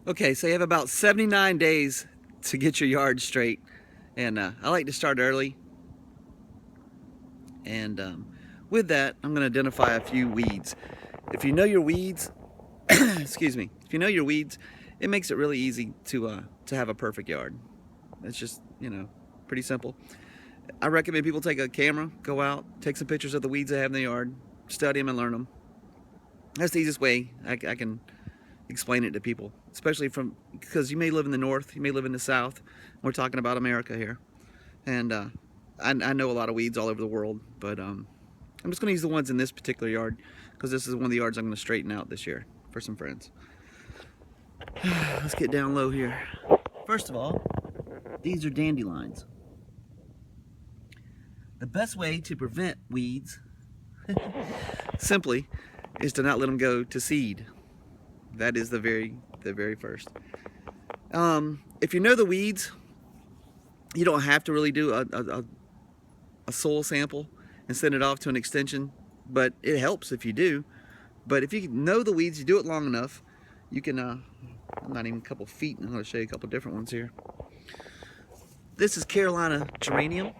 Okay, so you have about 79 days to get your yard straight, and I like to start early. And with that, I'm going to identify a few weeds. If you know your weeds, excuse me, if you know your weeds, it makes it really easy to have a perfect yard. It's just, pretty simple. I recommend people take a camera, go out, take some pictures of the weeds they have in the yard, study them and learn them. That's the easiest way I can explain it to people, especially because you may live in the north, you may live in the south. We're talking about America here, and I know a lot of weeds all over the world, but I'm just going to use the ones in this particular yard because this is one of the yards I'm going to straighten out this year for some friends. Let's get down low here. First of all, these are dandelions. The best way to prevent weeds simply is to not let them go to seed. That is the very first. If you know the weeds, you don't have to really do a soil sample and send it off to an extension, but it helps if you do. But if you know the weeds, you do it long enough, you can, I'm not even a couple feet, I'm going to show you a couple different ones here. This is Carolina geranium.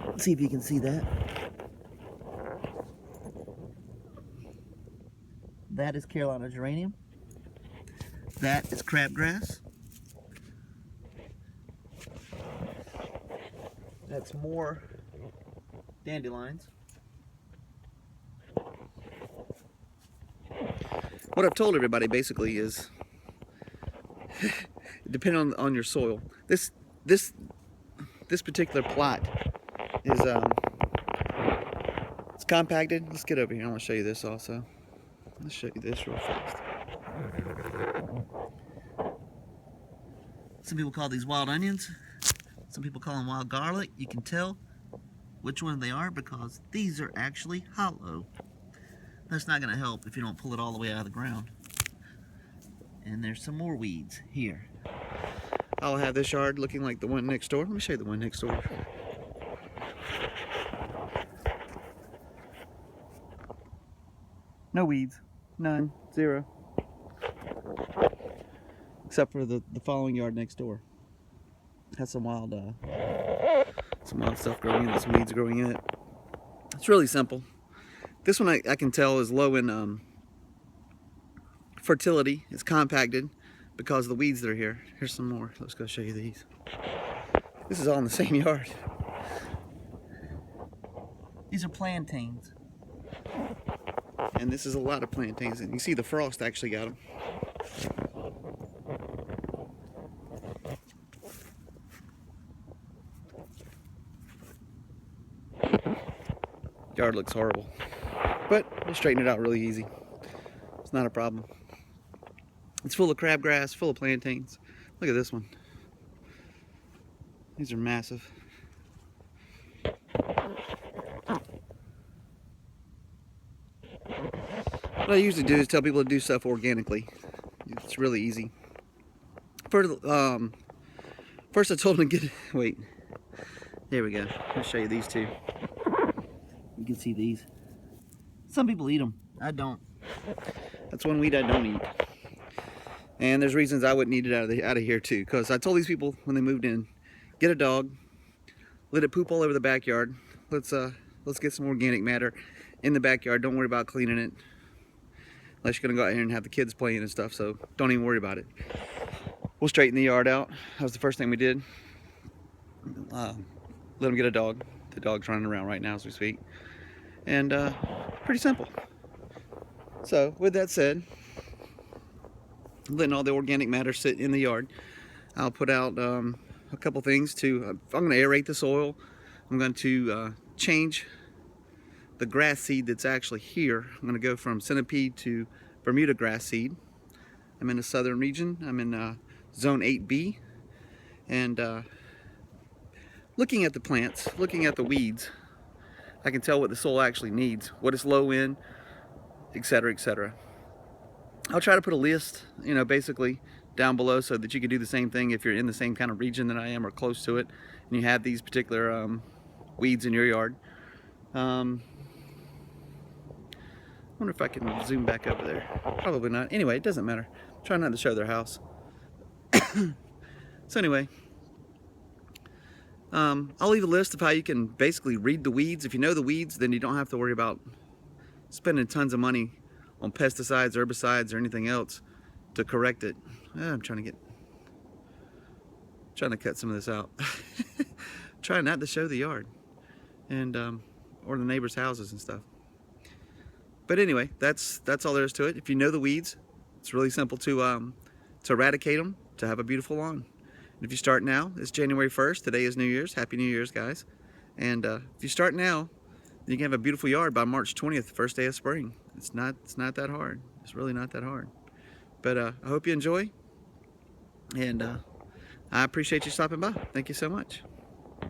Let's see if you can see that. That is Carolina geranium. That is crabgrass. That's more dandelions. What I've told everybody basically is, depending on your soil, this particular plot is it's compacted. Let's get over here. I want to show you this also. Let's show you this real fast. Some people call these wild onions. Some people call them wild garlic. You can tell which one they are because these are actually hollow. That's not going to help if you don't pull it all the way out of the ground. And there's some more weeds here. I'll have this yard looking like the one next door. Let me show you the one next door. No weeds. None. Zero. Except for the following yard next door. Has some wild stuff growing in it, some weeds growing in it. It's really simple. This one I can tell is low in fertility. It's compacted because of the weeds that are here. Here's some more. Let's go show you these. This is all in the same yard. These are plantains. And this is a lot of plantains. And you see the frost actually got them. Yard looks horrible, but we'll straighten it out really easy. It's not a problem. It's full of crabgrass, full of plantains. Look at this one. These are massive. What I usually do is tell people to do stuff organically. It's really easy. First I told them to get, wait, there we go. I'll show you these two. You can see these. Some people eat them. I don't. That's one weed I don't eat. And there's reasons I wouldn't eat it out of here too. Because I told these people when they moved in, get a dog, let it poop all over the backyard. Let's get some organic matter in the backyard. Don't worry about cleaning it, unless you're gonna go out here and have the kids playing and stuff. So don't even worry about it. We'll straighten the yard out. That was the first thing we did. Let them get a dog. The dog's running around right now as we speak. And pretty simple. So with that said, letting all the organic matter sit in the yard, I'll put out a couple things to, I'm going to aerate the soil. I'm going to change the grass seed that's actually here. I'm going to go from Centipede to Bermuda Grass seed. I'm in the southern region. I'm in zone 8B. And looking at the plants, looking at the weeds, I can tell what the soil actually needs, what it's low in, etc., etc. I'll try to put a list, basically down below so that you can do the same thing if you're in the same kind of region that I am or close to it and you have these particular weeds in your yard. I wonder if I can zoom back over there. Probably not. Anyway, it doesn't matter. Try not to show their house. So anyway, I'll leave a list of how you can basically read the weeds. If you know the weeds, then you don't have to worry about spending tons of money on pesticides, herbicides, or anything else to correct it. I'm trying to cut some of this out. Trying not to show the yard and or the neighbors' houses and stuff. But anyway, that's all there is to it. If you know the weeds, it's really simple to eradicate them to have a beautiful lawn. And if you start now, it's January 1st. Today is New Year's. Happy New Year's, guys. And if you start now, you can have a beautiful yard by March 20th, first day of spring. It's not that hard. It's really not that hard. But I hope you enjoy. And I appreciate you stopping by. Thank you so much.